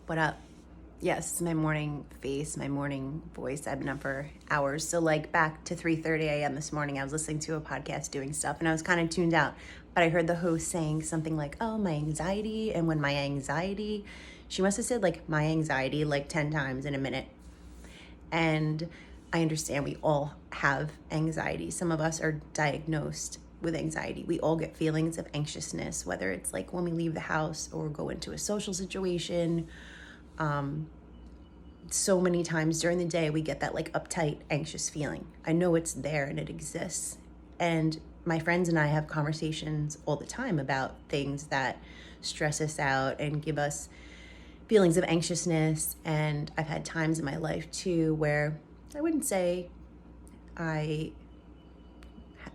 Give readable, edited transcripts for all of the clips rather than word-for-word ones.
What up? Yes, my morning face, my morning voice. I've been up for hours. So like back to 3:30 a.m. this morning, I was listening to a podcast doing stuff and I was kind of tuned out. But I heard the host saying something like, oh, my anxiety. And when my anxiety, she must have said like my anxiety like 10 times in a minute. And I understand we all have anxiety. Some of us are diagnosed with anxiety. We all get feelings of anxiousness, whether it's like when we leave the house or go into a social situation. So many times during the day, we get that like uptight, anxious feeling. I know it's there and it exists. And my friends and I have conversations all the time about things that stress us out and give us feelings of anxiousness. And I've had times in my life too where I wouldn't say I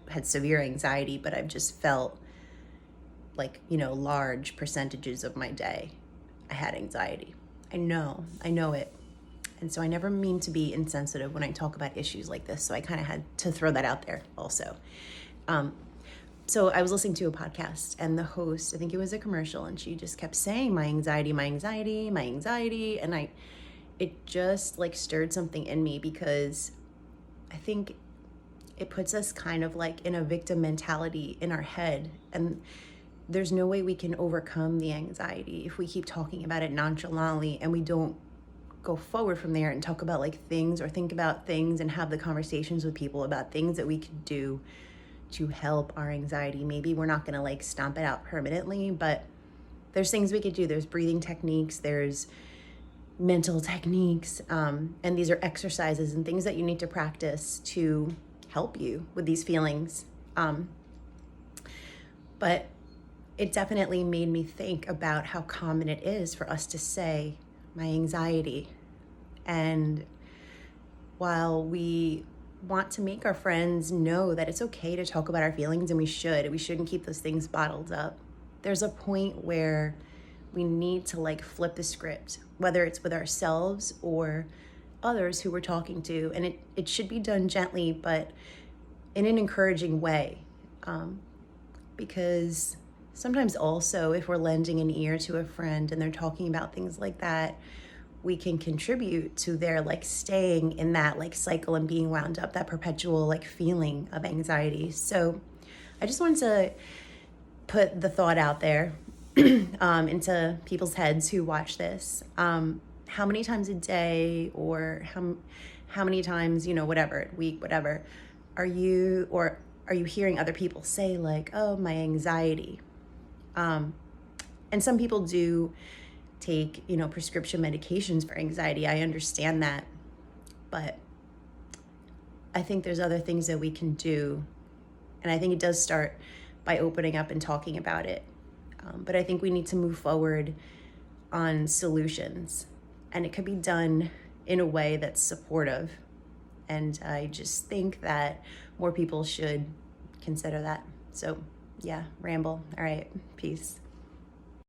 had severe anxiety, but I've just felt like, large percentages of my day I had anxiety. I know it. And so I never mean to be insensitive when I talk about issues like this. So I kind of had to throw that out there also. So I was listening to a podcast and the host, I think it was a commercial, and she just kept saying my anxiety, my anxiety, my anxiety. And it just like stirred something in me because I think it puts us kind of like in a victim mentality in our head. And there's no way we can overcome the anxiety if we keep talking about it nonchalantly and we don't go forward from there and talk about like things or think about things and have the conversations with people about things that we could do to help our anxiety. Maybe we're not going to like stomp it out permanently, but there's things we could do. There's breathing techniques, there's mental techniques, and these are exercises and things that you need to practice to help you with these feelings. But it definitely made me think about how common it is for us to say my anxiety. And while we want to make our friends know that it's okay to talk about our feelings, and we shouldn't keep those things bottled up, there's a point where we need to like flip the script, whether it's with ourselves or others who we're talking to. And it should be done gently, but in an encouraging way. Because sometimes also if we're lending an ear to a friend and they're talking about things like that, we can contribute to their like staying in that like cycle and being wound up, that perpetual like feeling of anxiety. So I just wanted to put the thought out there into people's heads who watch this. How many times a day or how many times, whatever, week, whatever, are you hearing other people say like, oh, my anxiety? And some people do take, prescription medications for anxiety. I understand that. But I think there's other things that we can do. And I think it does start by opening up and talking about it. But I think we need to move forward on solutions. And it could be done in a way that's supportive. And I just think that more people should consider that. So, yeah, ramble. All right, peace.